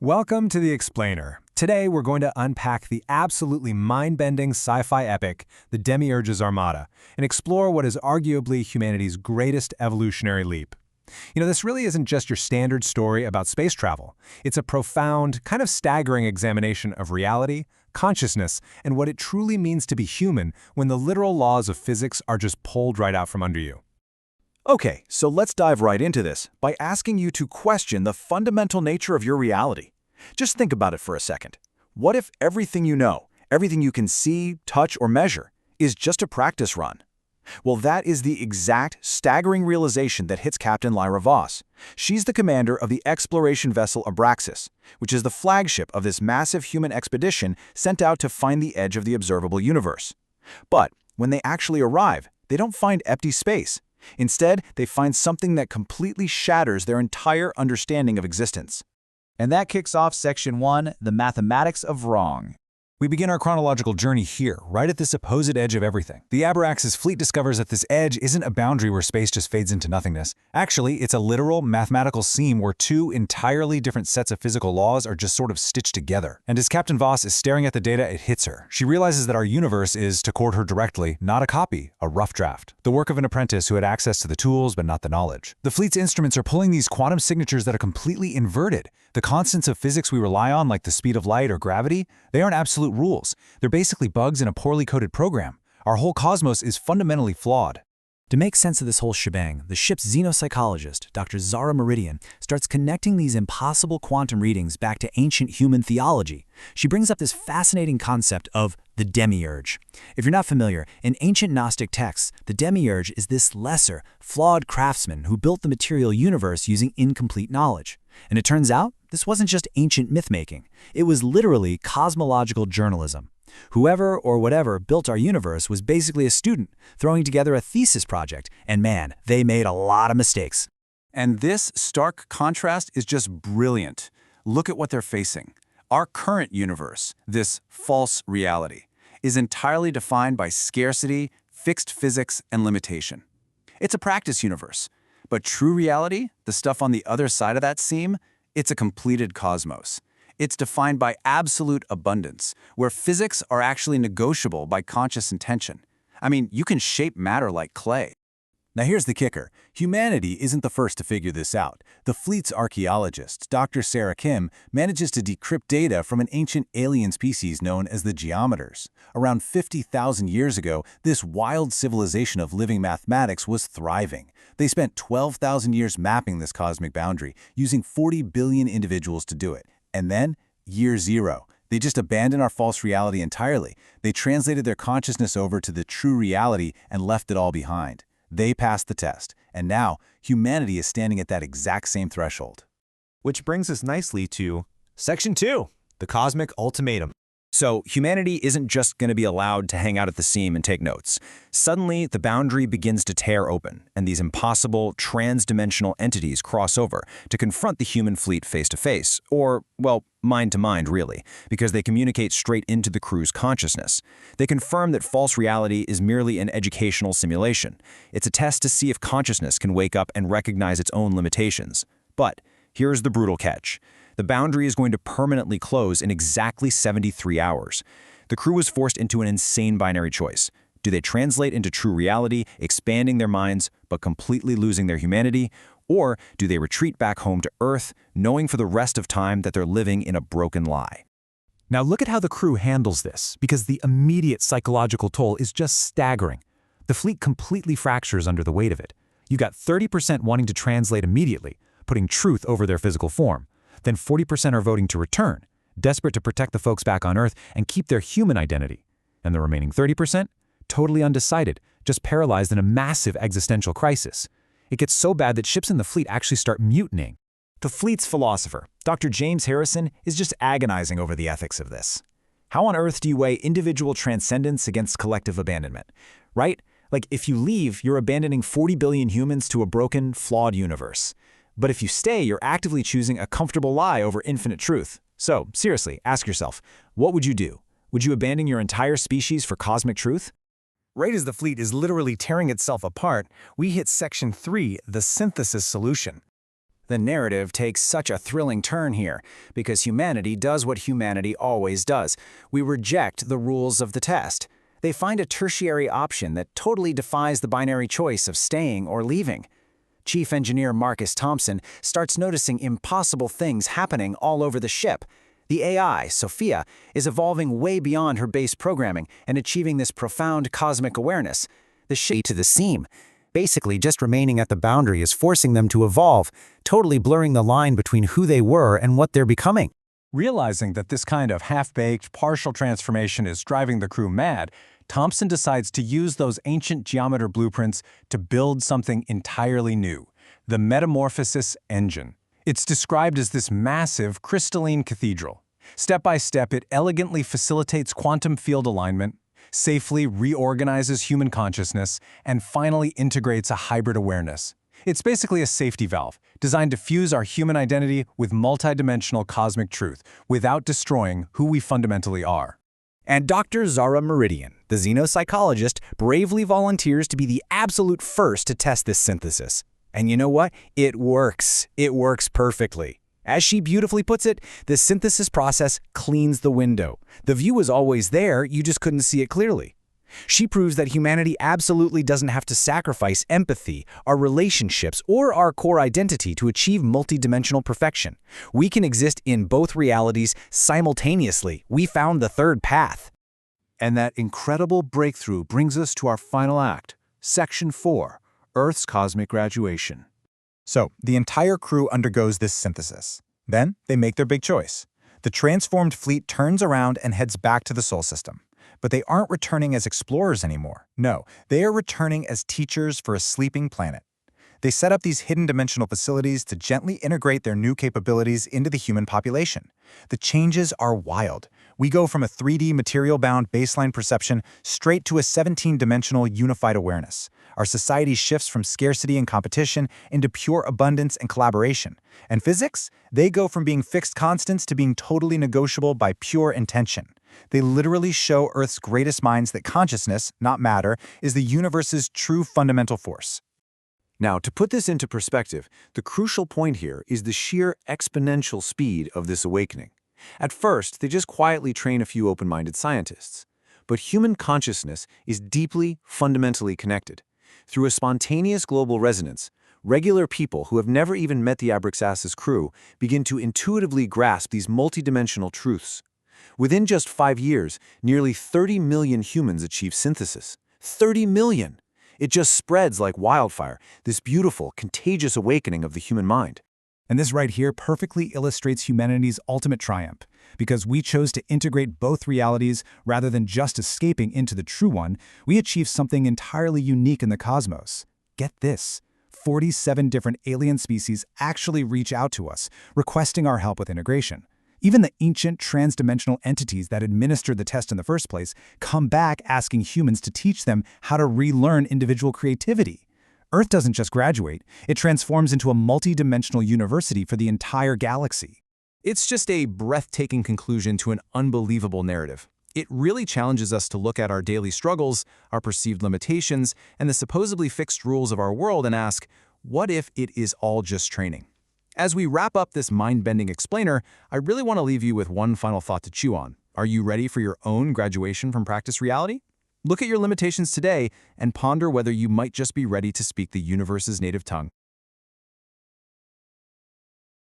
Welcome to The Explainer. Today we're going to unpack the absolutely mind-bending sci-fi epic, The Demiurge's Armada, and explore what is arguably humanity's greatest evolutionary leap. This really isn't just your standard story about space travel. It's a profound, kind of staggering examination of reality, consciousness, and what it truly means to be human when the literal laws of physics are just pulled right out from under you. Okay, so let's dive right into this by asking you to question the fundamental nature of your reality. Just think about it for a second. What if everything you know, everything you can see, touch, or measure, is just a practice run? Well, that is the exact staggering realization that hits Captain Lyra Voss. She's the commander of the exploration vessel Abraxas, which is the flagship of this massive human expedition sent out to find the edge of the observable universe. But when they actually arrive, they don't find empty space. Instead, they find something that completely shatters their entire understanding of existence. And that kicks off Section 1, the mathematics of wrong. We begin our chronological journey here, right at this supposed edge of everything. The Abraxas fleet discovers that this edge isn't a boundary where space just fades into nothingness. Actually, it's a literal mathematical seam where two entirely different sets of physical laws are just sort of stitched together. And as Captain Voss is staring at the data, it hits her. She realizes that our universe is, to quote her directly, not a copy, a rough draft. The work of an apprentice who had access to the tools but not the knowledge. The fleet's instruments are pulling these quantum signatures that are completely inverted. The constants of physics we rely on, like the speed of light or gravity, they aren't absolute rules. They're basically bugs in a poorly coded program. Our whole cosmos is fundamentally flawed. To make sense of this whole shebang, the ship's xenopsychologist, Dr. Zara Meridian, starts connecting these impossible quantum readings back to ancient human theology. She brings up this fascinating concept of the Demiurge. If you're not familiar, in ancient Gnostic texts, the Demiurge is this lesser, flawed craftsman who built the material universe using incomplete knowledge. And it turns out, this wasn't just ancient myth-making. It was literally cosmological journalism. Whoever or whatever built our universe was basically a student throwing together a thesis project, and man, they made a lot of mistakes. And this stark contrast is just brilliant. Look at what they're facing. Our current universe, this false reality, is entirely defined by scarcity, fixed physics, and limitation. It's a practice universe. But true reality, the stuff on the other side of that seam, it's a completed cosmos. It's defined by absolute abundance, where physics are actually negotiable by conscious intention. I mean, you can shape matter like clay. Now here's the kicker. Humanity isn't the first to figure this out. The fleet's archaeologist, Dr. Sarah Kim, manages to decrypt data from an ancient alien species known as the geometers. Around 50,000 years ago, this wild civilization of living mathematics was thriving. They spent 12,000 years mapping this cosmic boundary, using 40 billion individuals to do it. And then, year zero. They just abandoned our false reality entirely. They translated their consciousness over to the true reality and left it all behind. They passed the test, and now humanity is standing at that exact same threshold. Which brings us nicely to Section 2, the cosmic ultimatum. So humanity isn't just going to be allowed to hang out at the seam and take notes. Suddenly, the boundary begins to tear open, and these impossible, trans-dimensional entities cross over to confront the human fleet face-to-face, or, well, mind-to-mind, really, because they communicate straight into the crew's consciousness. They confirm that false reality is merely an educational simulation. It's a test to see if consciousness can wake up and recognize its own limitations. But here's the brutal catch. The boundary is going to permanently close in exactly 73 hours. The crew was forced into an insane binary choice. Do they translate into true reality, expanding their minds, but completely losing their humanity? Or do they retreat back home to Earth, knowing for the rest of time that they're living in a broken lie? Now look at how the crew handles this, because the immediate psychological toll is just staggering. The fleet completely fractures under the weight of it. You got 30% wanting to translate immediately, putting truth over their physical form. Then 40% are voting to return, desperate to protect the folks back on Earth and keep their human identity. And the remaining 30%? Totally undecided, just paralyzed in a massive existential crisis. It gets so bad that ships in the fleet actually start mutinying. The fleet's philosopher, Dr. James Harrison, is just agonizing over the ethics of this. How on earth do you weigh individual transcendence against collective abandonment? Right? Like, if you leave, you're abandoning 40 billion humans to a broken, flawed universe. But if you stay, you're actively choosing a comfortable lie over infinite truth. So, seriously, ask yourself, what would you do? Would you abandon your entire species for cosmic truth? Right as the fleet is literally tearing itself apart, we hit Section 3, the synthesis solution. The narrative takes such a thrilling turn here, because humanity does what humanity always does. We reject the rules of the test. They find a tertiary option that totally defies the binary choice of staying or leaving. Chief Engineer Marcus Thompson starts noticing impossible things happening all over the ship. The AI, Sophia, is evolving way beyond her base programming and achieving this profound cosmic awareness. The ship to the seam. Basically, just remaining at the boundary is forcing them to evolve, totally blurring the line between who they were and what they're becoming. Realizing that this kind of half-baked, partial transformation is driving the crew mad, Thompson decides to use those ancient geometer blueprints to build something entirely new, the Metamorphosis Engine. It's described as this massive, crystalline cathedral. Step by step, it elegantly facilitates quantum field alignment, safely reorganizes human consciousness, and finally integrates a hybrid awareness. It's basically a safety valve, designed to fuse our human identity with multidimensional cosmic truth without destroying who we fundamentally are. And Dr. Zara Meridian, the xenopsychologist, bravely volunteers to be the absolute first to test this synthesis. And you know what? It works. It works perfectly. As she beautifully puts it, the synthesis process cleans the window. The view was always there, you just couldn't see it clearly. She proves that humanity absolutely doesn't have to sacrifice empathy, our relationships, or our core identity to achieve multidimensional perfection. We can exist in both realities simultaneously. We found the third path. And that incredible breakthrough brings us to our final act, Section 4, Earth's Cosmic Graduation. So, the entire crew undergoes this synthesis. Then, they make their big choice. The transformed fleet turns around and heads back to the Sol system. But they aren't returning as explorers anymore. No, they are returning as teachers for a sleeping planet. They set up these hidden dimensional facilities to gently integrate their new capabilities into the human population. The changes are wild. We go from a 3D material-bound baseline perception straight to a 17-dimensional unified awareness. Our society shifts from scarcity and competition into pure abundance and collaboration. And physics? They go from being fixed constants to being totally negotiable by pure intention. They literally show Earth's greatest minds that consciousness, not matter, is the universe's true fundamental force. Now, to put this into perspective, the crucial point here is the sheer exponential speed of this awakening. At first, they just quietly train a few open-minded scientists. But human consciousness is deeply, fundamentally connected. Through a spontaneous global resonance, regular people who have never even met the Abraxas's crew begin to intuitively grasp these multidimensional truths. Within just 5 years, nearly 30 million humans achieve synthesis. 30 million! It just spreads like wildfire, this beautiful, contagious awakening of the human mind. And this right here perfectly illustrates humanity's ultimate triumph, because we chose to integrate both realities rather than just escaping into the true one. We achieved something entirely unique in the cosmos. Get this. 47 different alien species actually reach out to us, requesting our help with integration. Even the ancient transdimensional entities that administered the test in the first place come back asking humans to teach them how to relearn individual creativity. Earth doesn't just graduate, it transforms into a multi-dimensional university for the entire galaxy. It's just a breathtaking conclusion to an unbelievable narrative. It really challenges us to look at our daily struggles, our perceived limitations, and the supposedly fixed rules of our world and ask, what if it is all just training? As we wrap up this mind-bending explainer, I really want to leave you with one final thought to chew on. Are you ready for your own graduation from practice reality? Look at your limitations today and ponder whether you might just be ready to speak the universe's native tongue.